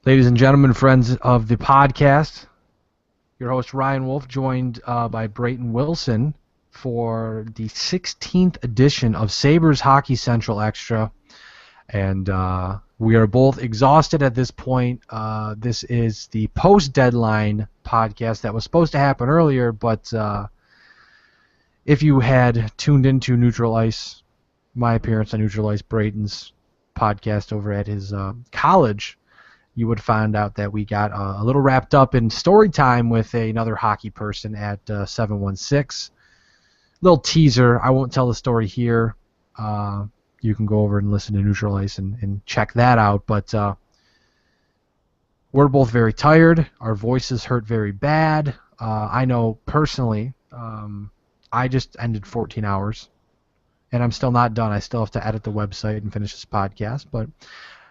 Ladies and gentlemen, friends of the podcast, your host Ryan Wolf, joined by Brayton Wilson for the 16th edition of Sabres Hockey Central Extra. And we are both exhausted at this point. This is the post-deadline podcast that was supposed to happen earlier, but if you had tuned into Neutral Ice, my appearance on Neutral Ice, Brayton's podcast over at his college, you would find out that we got a little wrapped up in story time with another hockey person at 716. Little teaser. I won't tell the story here. You can go over and listen to Neutral Ice and check that out. But we're both very tired. Our voices hurt very bad. I know personally, I just ended 14 hours, and I'm still not done. I still have to edit the website and finish this podcast, but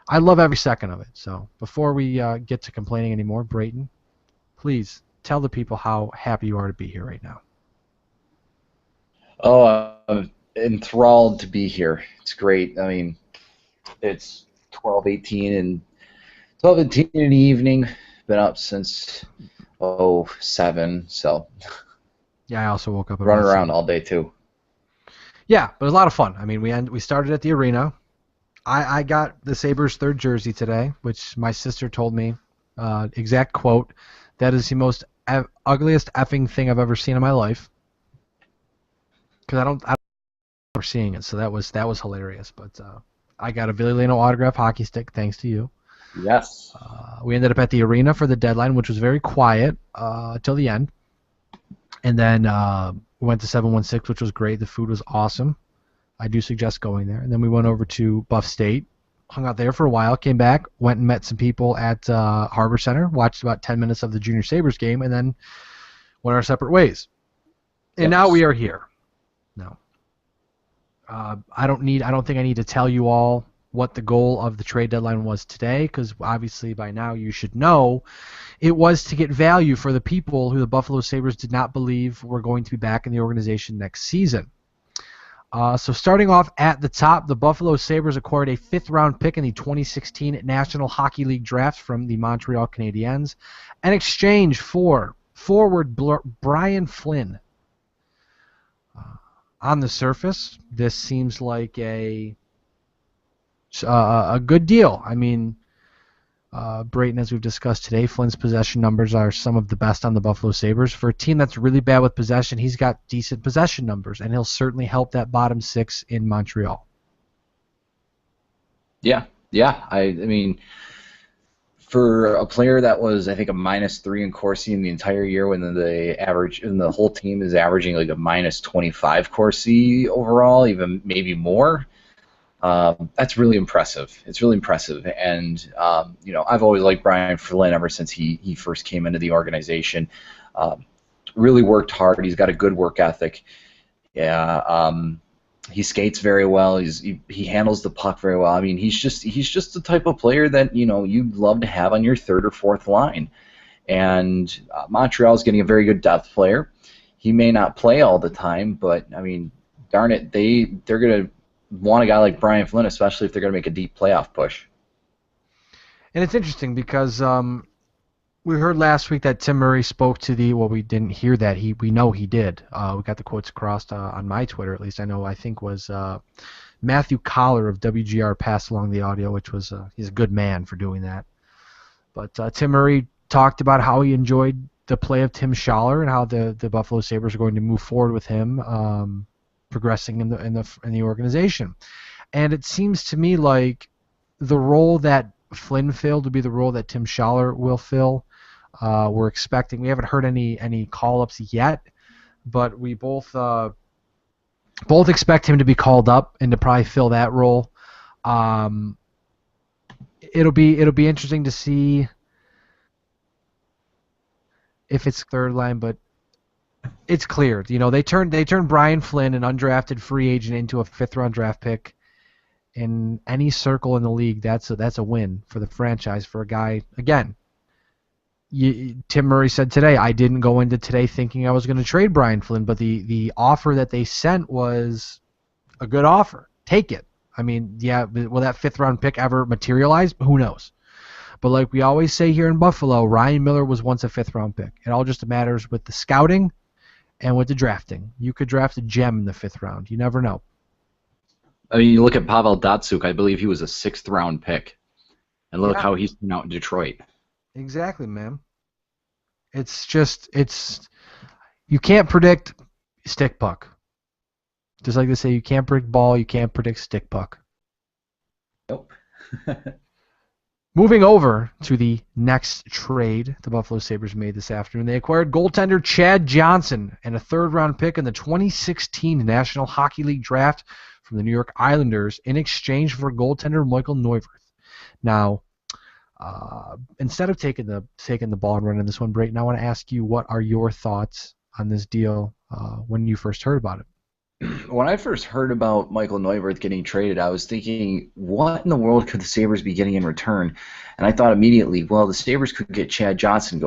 I love every second of it. So before we get to complaining anymore, Brayton, please tell the people how happy you are to be here right now. Oh, I'm enthralled to be here. It's great. I mean, it's 12:18 in the evening. Been up since 7, so Yeah, I also woke up at running around all day too. Yeah, but it was a lot of fun. I mean, we started at the arena. I got the Sabres third jersey today, which my sister told me, exact quote, that is the most ugliest effing thing I've ever seen in my life. Because I don't remember seeing it, so that was hilarious. But I got a Villano autograph hockey stick, thanks to you. Yes. We ended up at the arena for the deadline, which was very quiet till the end. And then we went to 716, which was great. The food was awesome. I do suggest going there. And then we went over to Buff State, hung out there for a while, came back, went and met some people at Harbor Center, watched about 10 minutes of the Junior Sabres game, and then went our separate ways. And now we are here. No. I don't think I need to tell you all what the goal of the trade deadline was today, because obviously by now you should know it was to get value for the people who the Buffalo Sabres did not believe were going to be back in the organization next season. So starting off at the top, the Buffalo Sabres acquired a 5th-round pick in the 2016 National Hockey League draft from the Montreal Canadiens in exchange for forward Brian Flynn. On the surface, this seems like a good deal. I mean, Brayton, as we've discussed today, Flynn's possession numbers are some of the best on the Buffalo Sabres. For a team that's really bad with possession, he's got decent possession numbers, and he'll certainly help that bottom 6 in Montreal. Yeah. I mean, for a player that was, I think, a -3 in Corsi in the entire year, when the whole team is averaging like a -25 Corsi overall, even maybe more. That's really impressive. It's really impressive, and I've always liked Brian Flynn ever since he first came into the organization. Really worked hard. He's got a good work ethic. Yeah, he skates very well. He handles the puck very well. I mean, he's just the type of player that you'd love to have on your 3rd or 4th line. And Montreal's getting a very good depth player. He may not play all the time, but I mean, darn it, they're gonna want a guy like Brian Flynn, especially if they're going to make a deep playoff push. And it's interesting because we heard last week that Tim Murray spoke to we didn't hear that. We know he did. We got the quotes across on my Twitter, at least I think was Matthew Collar of WGR passed along the audio, which was he's a good man for doing that. But Tim Murray talked about how he enjoyed the play of Tim Schaller and how the Buffalo Sabres are going to move forward with him. Progressing in the organization, and it seems to me like the role that Flynn filled would be the role that Tim Schaller will fill. We haven't heard any call-ups yet, but we both expect him to be called up and to probably fill that role. It'll be interesting to see if it's 3rd line, but it's clear. They turned Brian Flynn, an undrafted free agent, into a 5th-round draft pick. In any circle in the league, that's a win for the franchise for a guy. Again, Tim Murray said today, I didn't go into today thinking I was going to trade Brian Flynn, but the offer that they sent was a good offer. Take it. I mean, yeah, will that 5th-round pick ever materialize? Who knows? But like we always say here in Buffalo, Ryan Miller was once a 5th-round pick. It all just matters with the scouting and with the drafting. You could draft a gem in the 5th round. You never know. I mean, you look at Pavel Datsyuk. I believe he was a 6th-round pick, and look Yeah, how he's been out in Detroit. exactly, man. It's you can't predict stick puck. Just like they say, you can't predict ball, you can't predict stick puck. Nope. Moving over to the next trade the Buffalo Sabres made this afternoon, they acquired goaltender Chad Johnson and a 3rd-round pick in the 2016 National Hockey League draft from the New York Islanders in exchange for goaltender Michael Neuvirth. Now, instead of taking the ball and running this one, Brayton, I want to ask you, what are your thoughts on this deal when you first heard about it? When I first heard about Michael Neuvirth getting traded, I was thinking, what in the world could the Sabres be getting in return? And I thought immediately, well, the Sabres could get Chad Johnson,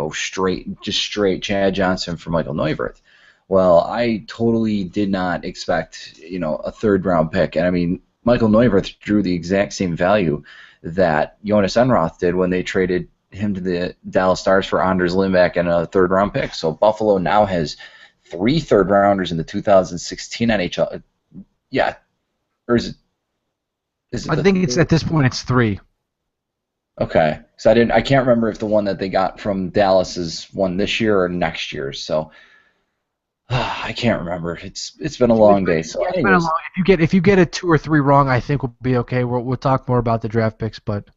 just straight Chad Johnson for Michael Neuvirth. Well, I totally did not expect, a 3rd-round pick. And I mean, Michael Neuvirth drew the exact same value that Jonas Enroth did when they traded him to the Dallas Stars for Anders Lindback and a 3rd-round pick. So Buffalo now has 3 3rd-rounders in the 2016 NHL. Yeah, or is it I the think it's third? at this point it's 3. Okay, so I can't remember if the one that they got from Dallas is one this year or next year. So I can't remember. It's been a long day. So Yeah, it's been a anyways, long. If you get it 2 or 3 wrong, I think we'll be okay. We'll talk more about the draft picks, but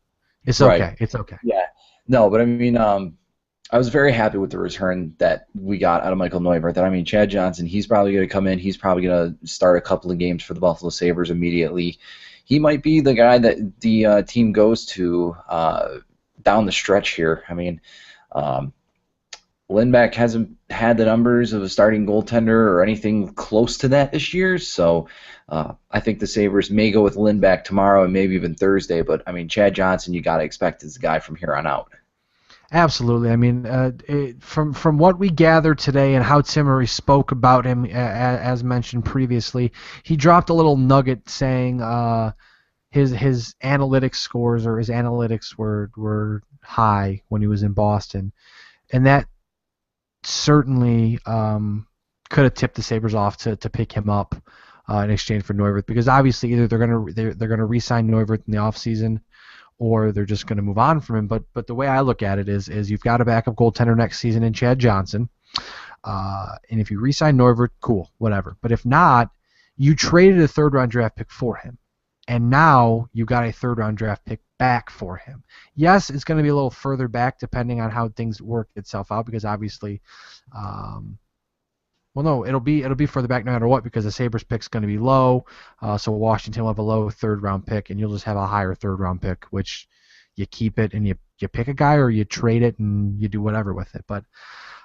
it's right. okay. It's okay. Yeah. No, but I mean, I was very happy with the return that we got out of Michael Neuvirth. And I mean, Chad Johnson, he's probably going to come in. He's probably going to start a couple of games for the Buffalo Sabres immediately. He might be the guy that the team goes to down the stretch here. I mean, Lindback hasn't had the numbers of a starting goaltender or anything close to that this year, so I think the Sabres may go with Lindback tomorrow and maybe even Thursday. But I mean, Chad Johnson, you got to expect is the guy from here on out. Absolutely. I mean, from what we gathered today and how Timmery spoke about him, as mentioned previously, he dropped a little nugget saying his analytics scores or his analytics were high when he was in Boston, and that certainly could have tipped the Sabres off to pick him up in exchange for Neuvirth, because obviously either they're gonna re-sign Neuvirth in the offseason, or they're just going to move on from him. But the way I look at it is you've got a backup goaltender next season in Chad Johnson, and if you re-sign Neuvirth, cool, whatever. But if not, you traded a 3rd-round draft pick for him, and now you got a 3rd-round draft pick back for him. Yes, it's going to be a little further back depending on how things work itself out, because obviously, well, no, it'll be further back no matter what, because the Sabres pick's going to be low. So Washington will have a low 3rd-round pick, and you'll just have a higher 3rd-round pick, which you keep it and you pick a guy, or you trade it and you do whatever with it. But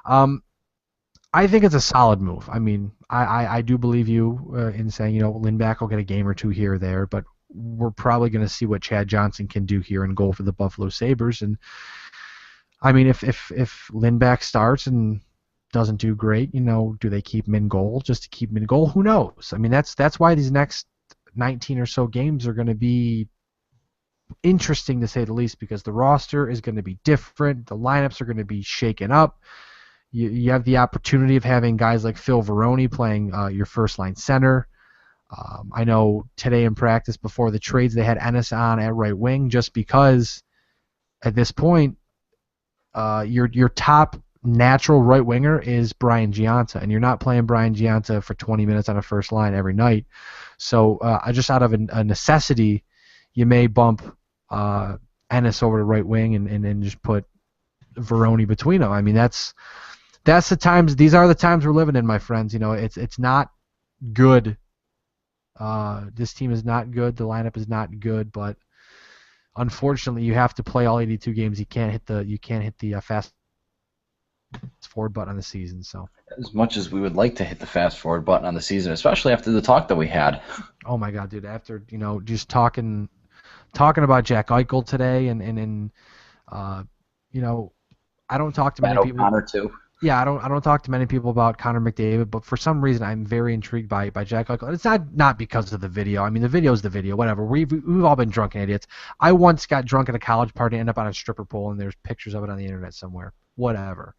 I think it's a solid move. I mean, I do believe you in saying, Lindback will get a game or 2 here or there, but we're probably going to see what Chad Johnson can do here in goal for the Buffalo Sabres. And I mean, if Lindback starts and doesn't do great, do they keep him in goal just to keep him in goal? Who knows? I mean, that's why these next 19 or so games are going to be interesting, to say the least, because the roster is going to be different. The lineups are going to be shaken up. You have the opportunity of having guys like Phil Varone playing your first-line center. I know today in practice before the trades they had Ennis on at right wing, just because at this point your top natural right winger is Brian Giunta, and you're not playing Brian Giunta for 20 minutes on a first line every night. So just out of a necessity, you may bump Ennis over to right wing and just put Varone between them. I mean, that's the times. These are the times we're living in, my friends. It's not good. This team is not good. The lineup is not good, but unfortunately, you have to play all 82 games. You can't hit the fast forward button on the season. So As much as we would like to hit the fast forward button on the season, especially after the talk that we had. oh my God, dude! After just talking about Jack Eichel today, and I don't talk to Matt many people. O'Connor too. Yeah, I don't talk to many people about Connor McDavid, but for some reason I'm very intrigued by Jack Eichel. And it's not because of the video. I mean, the video is the video. Whatever. We've all been drunken idiots. I once got drunk at a college party, ended up on a stripper pole, and there's pictures of it on the internet somewhere. Whatever.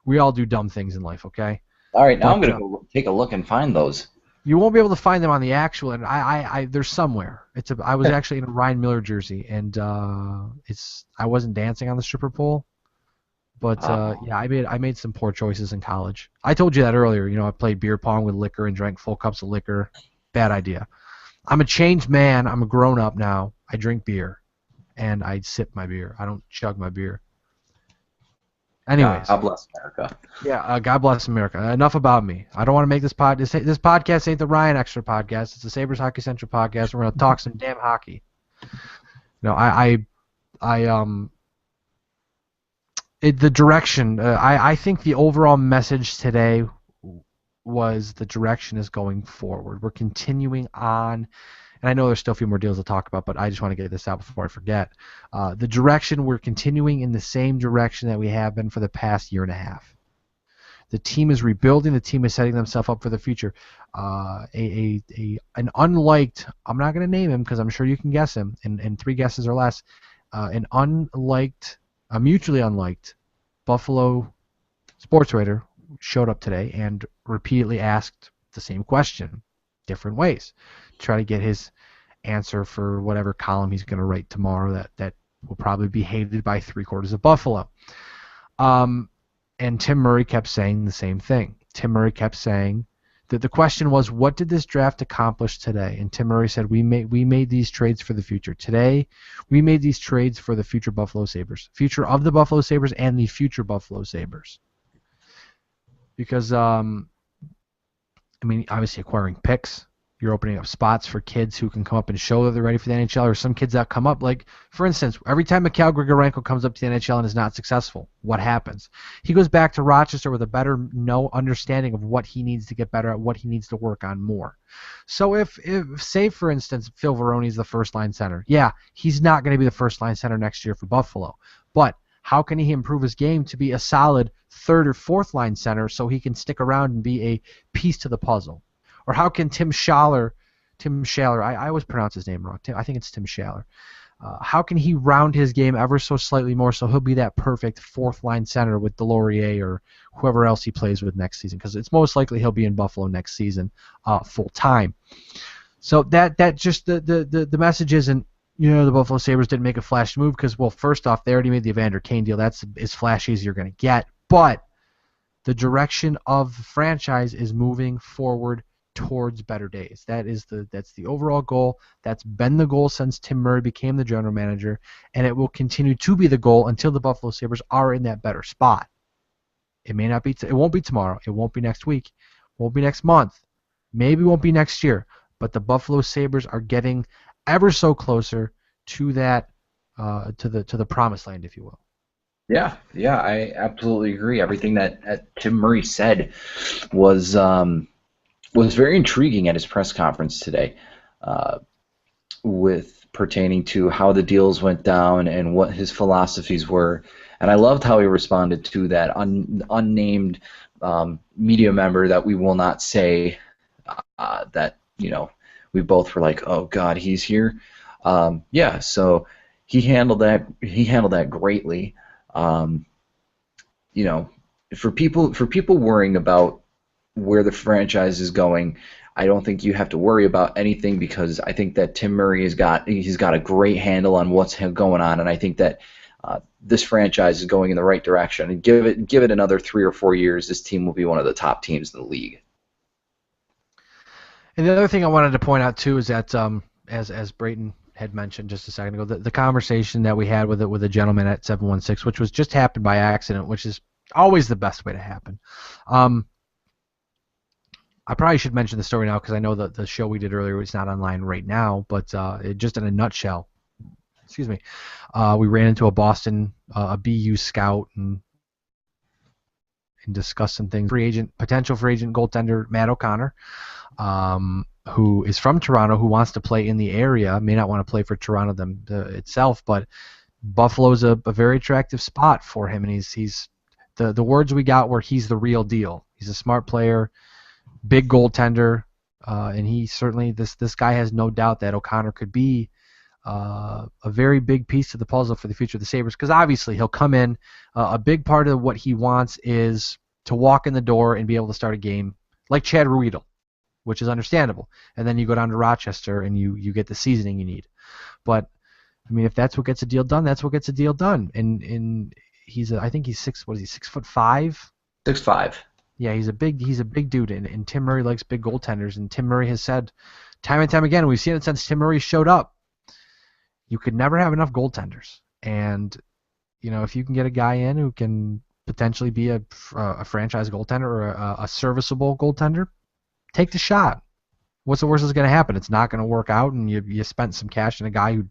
We all do dumb things in life, okay? All right, now I'm But gonna go take a look and find those. you won't be able to find them on the actual. And I there's somewhere. I was actually in a Ryan Miller jersey, and I wasn't dancing on the stripper pole. But Uh, yeah, I made some poor choices in college. I told you that earlier. I played beer pong with liquor and drank full cups of liquor. Bad idea. I'm a changed man. I'm a grown up now. I drink beer and I sip my beer. I don't chug my beer. Anyways, God bless America. yeah. God bless America. Enough about me. I don't want to make this podcast ain't the Ryan Extra podcast. It's the Sabres Hockey Central podcast. We're gonna talk some damn hockey. I the direction. I think the overall message today was the direction is going forward. We're continuing on, and I know there's still a few more deals to talk about, but I just want to get this out before I forget. The direction, we're continuing in the same direction that we have been for the past year and a half. The team is rebuilding. The team is setting themselves up for the future. An unliked, I'm not going to name him because I'm sure you can guess him in 3 guesses or less. An unliked, a mutually unliked Buffalo sports writer showed up today and repeatedly asked the same question, different ways, to try to get his answer for whatever column he's going to write tomorrow that will probably be hated by 3/4 of Buffalo. And Tim Murray kept saying the same thing. Tim Murray kept saying that the question was, what did this draft accomplish today? And Tim Murray said, we made these trades for the future. Today, we made these trades for the future Buffalo Sabres, future of the Buffalo Sabres and the future Buffalo Sabres. Because, obviously acquiring picks, you're opening up spots for kids who can come up and show that they're ready for the NHL, or some kids that come up, like, for instance, every time Mikhail Grigorenko comes up to the NHL and is not successful, what happens? He goes back to Rochester with a better understanding of what he needs to get better at, what he needs to work on more. So if say, for instance, Phil Varoni's the first-line center, yeah, he's not going to be the first-line center next year for Buffalo, but how can he improve his game to be a solid third or fourth-line center so he can stick around and be a piece to the puzzle? Or how can Tim Schaller, I always pronounce his name wrong. I think it's Tim Schaller. How can he round his game ever so slightly more so he'll be that perfect fourth-line center with Delorier or whoever else he plays with next season? Because it's most likely he'll be in Buffalo next season full-time. So that just the message isn't, the Buffalo Sabres didn't make a flash move because, well, first off, they already made the Evander Kane deal. That's as flashy as you're going to get. But the direction of the franchise is moving forward towards better days. That's the overall goal. That's been the goal since Tim Murray became the general manager, and it will continue to be the goal until the Buffalo Sabres are in that better spot. It may not be. It won't be tomorrow. It won't be next week. It won't be next month. Maybe it won't be next year. But the Buffalo Sabres are getting ever so closer to that, to the promised land, if you will. Yeah, I absolutely agree. Everything that Tim Murray said was very intriguing at his press conference today, with pertaining to how the deals went down and what his philosophies were. And I loved how he responded to that unnamed media member that we will not say, that we both were like, oh God, he's here. Yeah, so he handled that greatly. For people worrying about where the franchise is going, I don't think you have to worry about anything, because I think that Tim Murray he's got a great handle on what's going on, and I think that this franchise is going in the right direction. And give it another 3 or 4 years, this team will be one of the top teams in the league. And the other thing I wanted to point out too is that, as Brayton had mentioned just a second ago, the conversation that we had with a gentleman at 716, which was just happened by accident, which is always the best way to happen. I probably should mention the story now because I know that the show we did earlier is not online right now, but just in a nutshell, excuse me, we ran into a Boston, a BU scout, and discussed some things. Potential free agent goaltender Matt O'Connor, who is from Toronto, who wants to play in the area, may not want to play for Toronto itself, but Buffalo's a very attractive spot for him, and he's The words we got were he's the real deal. He's a smart player, big goaltender, and he certainly this guy has no doubt that O'Connor could be a very big piece of the puzzle for the future of the Sabres, because obviously he'll come in. A big part of what he wants is to walk in the door and be able to start a game like Chad Ruedel, which is understandable. And then you go down to Rochester and you get the seasoning you need. But I mean, if that's what gets a deal done, that's what gets a deal done. And I think he's 6'5"? 6'5". Yeah, he's a big dude, and Tim Murray likes big goaltenders. And Tim Murray has said time and time again, and we've seen it since Tim Murray showed up, you could never have enough goaltenders. And if you can get a guy in who can potentially be a franchise goaltender or a serviceable goaltender, take the shot. What's the worst that's going to happen? It's not going to work out, and you spent some cash on a guy who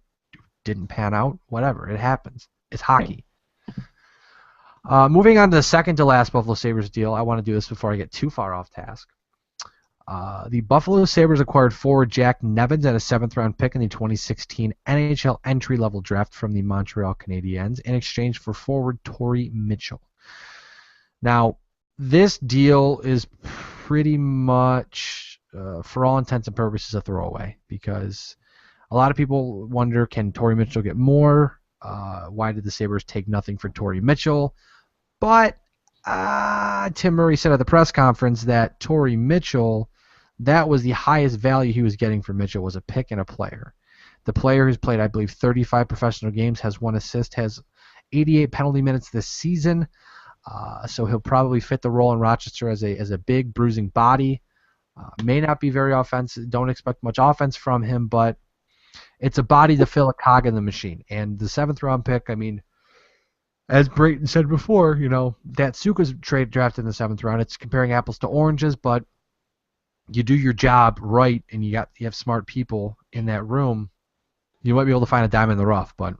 didn't pan out. Whatever, it happens. It's hockey. Moving on to the second to last Buffalo Sabres deal, I want to do this before I get too far off task. The Buffalo Sabres acquired forward Jack Nevins at a 7th-round pick in the 2016 NHL entry-level draft from the Montreal Canadiens in exchange for forward Torrey Mitchell. Now, this deal is pretty much, for all intents and purposes, a throwaway, because a lot of people wonder, can Torrey Mitchell get more? Why did the Sabres take nothing for Torrey Mitchell? But Tim Murray said at the press conference that Torrey Mitchell, that was the highest value he was getting for Mitchell, was a pick and a player. The player who's played, I believe, 35 professional games, has 1 assist, has 88 penalty minutes this season. So he'll probably fit the role in Rochester as a big bruising body. May not be very offensive. Don't expect much offense from him, but it's a body to fill a cog in the machine. And the 7th-round pick, I mean, as Brayton said before, that Suka's drafted in the 7th round. It's comparing apples to oranges, but you do your job right, and you have smart people in that room, you might be able to find a diamond in the rough. But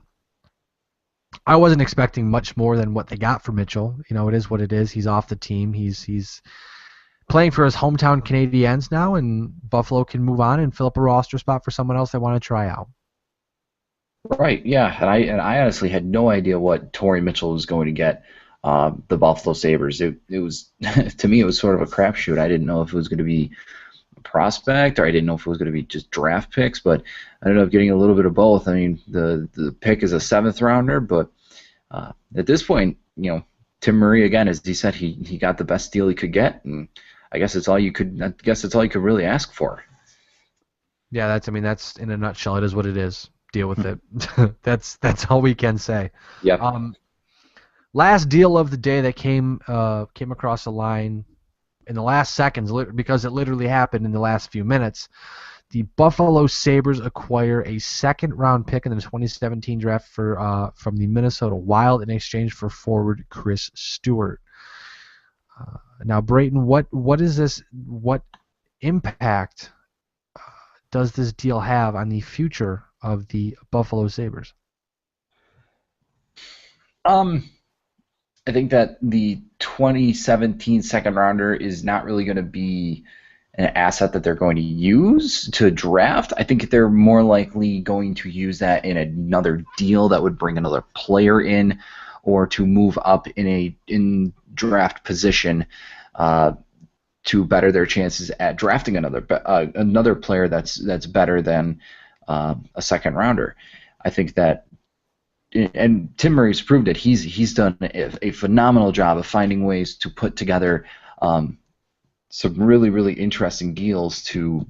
I wasn't expecting much more than what they got for Mitchell. It is what it is. He's off the team. He's playing for his hometown Canadiens now, and Buffalo can move on and fill up a roster spot for someone else they want to try out. Right, yeah, and I honestly had no idea what Torrey Mitchell was going to get the Buffalo Sabres. It was to me, it was sort of a crapshoot. I didn't know if it was going to be a prospect, or I didn't know if it was going to be just draft picks, but I ended up getting a little bit of both. I mean, the pick is a 7th rounder, but at this point, Tim Murray, again, as he said, he got the best deal he could get, and I guess it's all you could really ask for. Yeah, that's in a nutshell. It is what it is. Deal with it. That's all we can say. Yeah. Last deal of the day that came across the line in the last seconds, because it literally happened in the last few minutes. The Buffalo Sabres acquire a 2nd-round pick in the 2017 draft from the Minnesota Wild in exchange for forward Chris Stewart. Now, Brayton, what is this? What impact does this deal have on the future of the Buffalo Sabres? I think that the 2017 second rounder is not really going to be an asset that they're going to use to draft. I think they're more likely going to use that in another deal that would bring another player in, or to move up in draft position to better their chances at drafting another player that's better than a second rounder. I think that, and Tim Murray's proved it. He's done a phenomenal job of finding ways to put together some really, really interesting deals to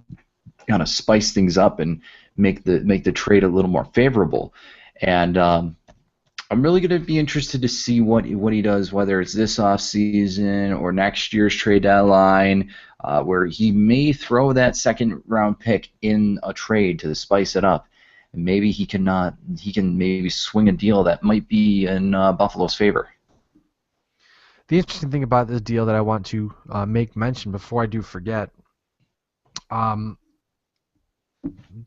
kind of spice things up and make the trade a little more favorable. And I'm really going to be interested to see what he does, whether it's this offseason or next year's trade deadline, where he may throw that 2nd-round pick in a trade to spice it up. And maybe he can maybe swing a deal that might be in Buffalo's favor. The interesting thing about this deal that I want to make mention before I do forget,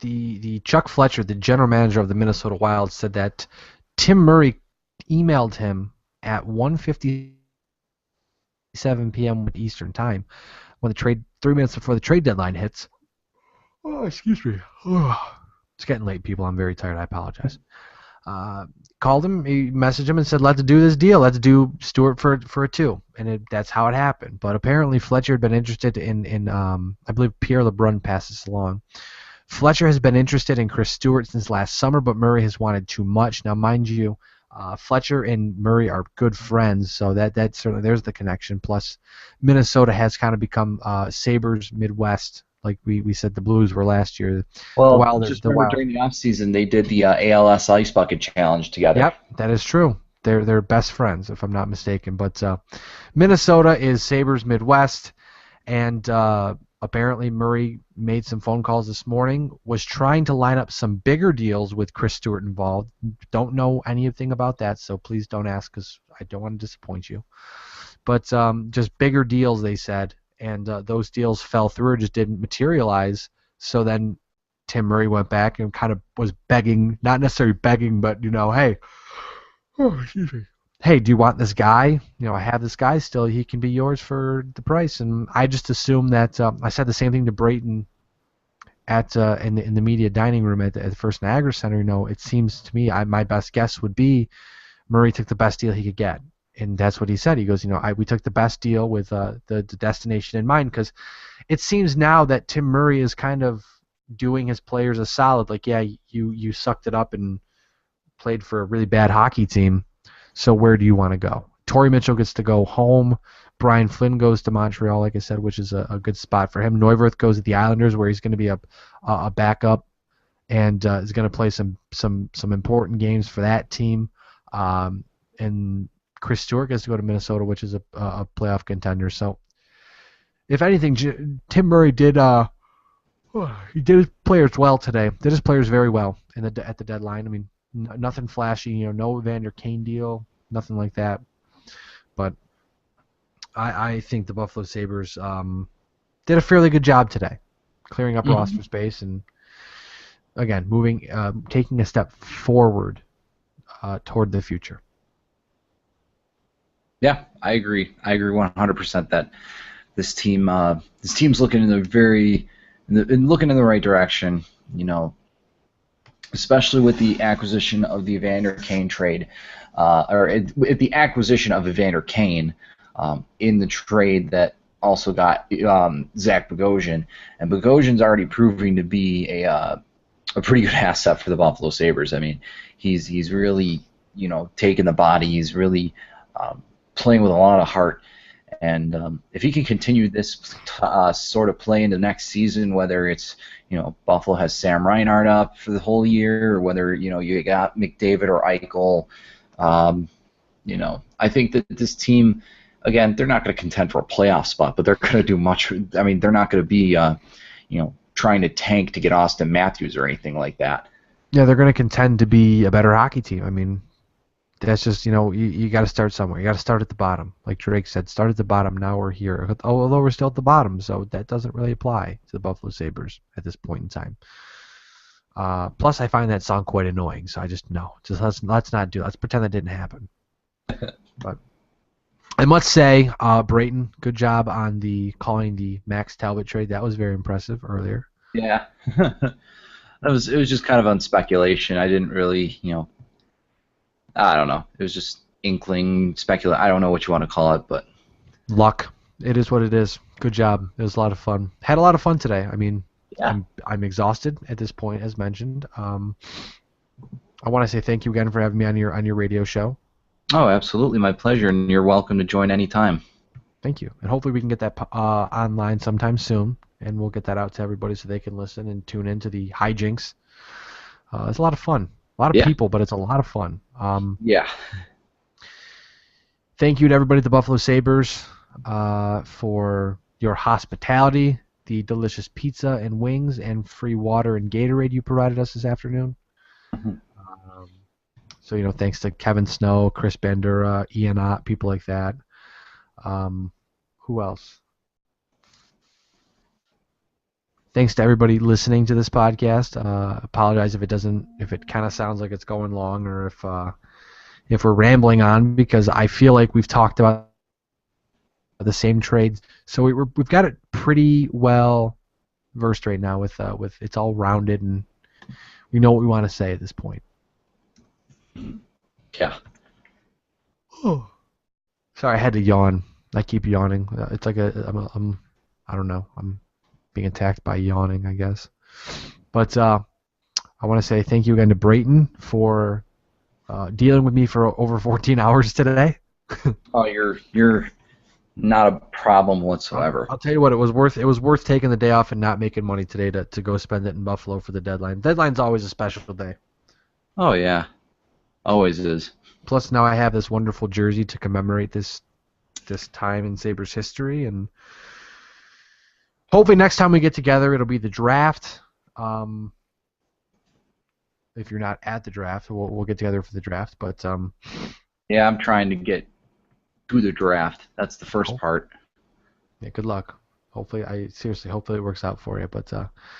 the Chuck Fletcher, the general manager of the Minnesota Wild, said that Tim Murray emailed him at 1:57 p.m. Eastern Time, when 3 minutes before the trade deadline hits. Oh, excuse me. It's getting late, people. I'm very tired. I apologize. uh, called him, he messaged him and said, let's do this deal. Let's do Stewart for a 2. And that's how it happened. But apparently Fletcher had been interested in I believe Pierre LeBrun passed this along. Fletcher has been interested in Chris Stewart since last summer, but Murray has wanted too much. Now, mind you, Fletcher and Murray are good friends, so that certainly there's the connection. Plus, Minnesota has kind of become Sabres Midwest, like we said the Blues were last year. Well, just remember during the offseason they did the ALS Ice Bucket Challenge together. Yep, that is true. They're best friends, if I'm not mistaken. But Minnesota is Sabres Midwest, and apparently Murray made some phone calls this morning, was trying to line up some bigger deals with Chris Stewart involved. Don't know anything about that, so please don't ask because I don't want to disappoint you. But just bigger deals, they said, and those deals fell through or just didn't materialize. So then Tim Murray went back and kind of was begging, not necessarily begging, but, hey, excuse me. Hey, do you want this guy? I have this guy still. He can be yours for the price. And I just assumed that I said the same thing to Brayton at in the media dining room at the First Niagara Center. It seems to me my best guess would be Murray took the best deal he could get, and that's what he said. He goes, we took the best deal with the destination in mind, because it seems now that Tim Murray is kind of doing his players a solid. Like, yeah, you sucked it up and played for a really bad hockey team. So where do you want to go? Torrey Mitchell gets to go home. Brian Flynn goes to Montreal, like I said, which is a good spot for him. Neuwirth goes to the Islanders, where he's going to be a backup and is going to play some important games for that team. And Chris Stewart gets to go to Minnesota, which is a playoff contender. So, if anything, Tim Murray did he did his players well today. Did his players very well at the deadline. I mean, nothing flashy, no Evander Kane deal, nothing like that. But I think the Buffalo Sabres did a fairly good job today, clearing up roster space and, again, taking a step forward toward the future. Yeah, I agree. I agree 100% that this team's looking in looking in the right direction. Especially with the acquisition of the Evander Kane trade, the acquisition of Evander Kane in the trade that also got Zach Bogosian, and Bogosian's already proving to be a pretty good asset for the Buffalo Sabres. I mean, he's really taking the body. He's really playing with a lot of heart, and if he can continue this sort of play into next season, whether it's Buffalo has Sam Reinhart up for the whole year, or whether you got McDavid or Eichel, I think that this team, again, they're not going to contend for a playoff spot, but they're going to do much. I mean, they're not going to be trying to tank to get Austin Matthews or anything like that. Yeah, they're going to contend to be a better hockey team. I mean, that's just, you got to start somewhere. You got to start at the bottom. Like Drake said, start at the bottom. Now we're here. Although we're still at the bottom, so that doesn't really apply to the Buffalo Sabres at this point in time. Plus, I find that song quite annoying, so I just let's not do it. Let's pretend that didn't happen. But I must say, Brayton, good job on calling the Max Talbot trade. That was very impressive earlier. Yeah, it was just kind of on speculation. I didn't really, I don't know. It was just inkling, speculate. I don't know what you want to call it, but luck. It is what it is. Good job. It was a lot of fun. Had a lot of fun today. I mean, yeah. I'm exhausted at this point, as mentioned. I want to say thank you again for having me on your radio show. Oh, absolutely, my pleasure, and you're welcome to join anytime. Thank you, and hopefully we can get that online sometime soon, and we'll get that out to everybody so they can listen and tune into the hijinks. It's a lot of fun. A lot of people, but it's a lot of fun. Yeah. Thank you to everybody at the Buffalo Sabres for your hospitality, the delicious pizza and wings, and free water and Gatorade you provided us this afternoon. Mm-hmm. So, thanks to Kevin Snow, Chris Bandura, Ian Ott, people like that. Who else? Thanks to everybody listening to this podcast. Apologize if it kind of sounds like it's going long, or if we're rambling on, because I feel like we've talked about the same trades. So we've got it pretty well versed right now with it's all rounded, and we know what we want to say at this point. Yeah. Oh. Sorry, I had to yawn. I keep yawning. It's like I don't know. I'm being attacked by yawning, I guess. But I want to say thank you again to Brayton for dealing with me for over 14 hours today. Oh, you're not a problem whatsoever. I'll tell you what, it was worth. It was worth taking the day off and not making money today to go spend it in Buffalo for the deadline. Deadline's always a special day. Oh yeah, always is. Plus, now I have this wonderful jersey to commemorate this time in Sabres history, and hopefully next time we get together, it'll be the draft. If you're not at the draft, we'll get together for the draft. But Yeah, I'm trying to get to the draft. That's the first oh, part. yeah, good luck. Hopefully it works out for you. But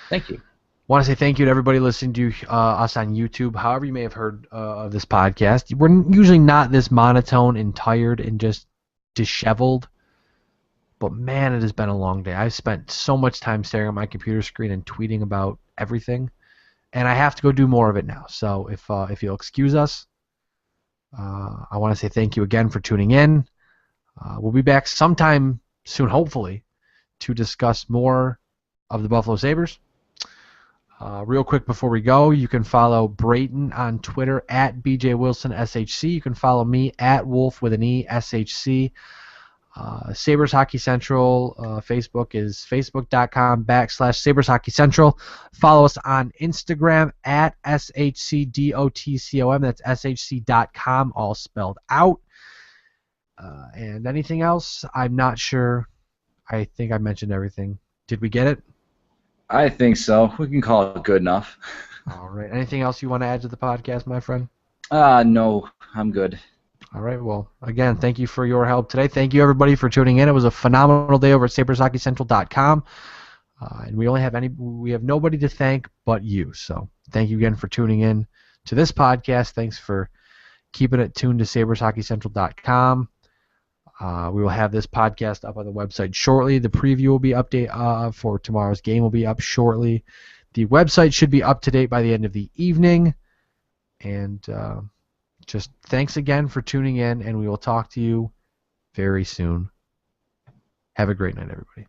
Thank you. want to say thank you to everybody listening to us on YouTube. However you may have heard of this podcast, we're usually not this monotone and tired and just disheveled. But man, it has been a long day. I've spent so much time staring at my computer screen and tweeting about everything, and I have to go do more of it now. So if you'll excuse us, I want to say thank you again for tuning in. We'll be back sometime soon, hopefully, to discuss more of the Buffalo Sabres. Real quick before we go, you can follow Brayton on Twitter at BJWilsonSHC. You can follow me at Wolf with an E, SHC. Sabres Hockey Central Facebook is facebook.com/Sabres Hockey Central. Follow us on Instagram at SHCDOTCOM. That's SHC.com, all spelled out. And anything else? I'm not sure. I think I mentioned everything. Did we get it? I think so. We can call it good enough. All right. Anything else you want to add to the podcast, my friend? No, I'm good. All right. Well, again, thank you for your help today. Thank you, everybody, for tuning in. It was a phenomenal day over at SabresHockeyCentral.com. And we have nobody to thank but you. So thank you again for tuning in to this podcast. Thanks for keeping it tuned to SabresHockeyCentral.com. We will have this podcast up on the website shortly. The preview will be update for tomorrow's game will be up shortly. The website should be up to date by the end of the evening. And just thanks again for tuning in, and we will talk to you very soon. Have a great night, everybody.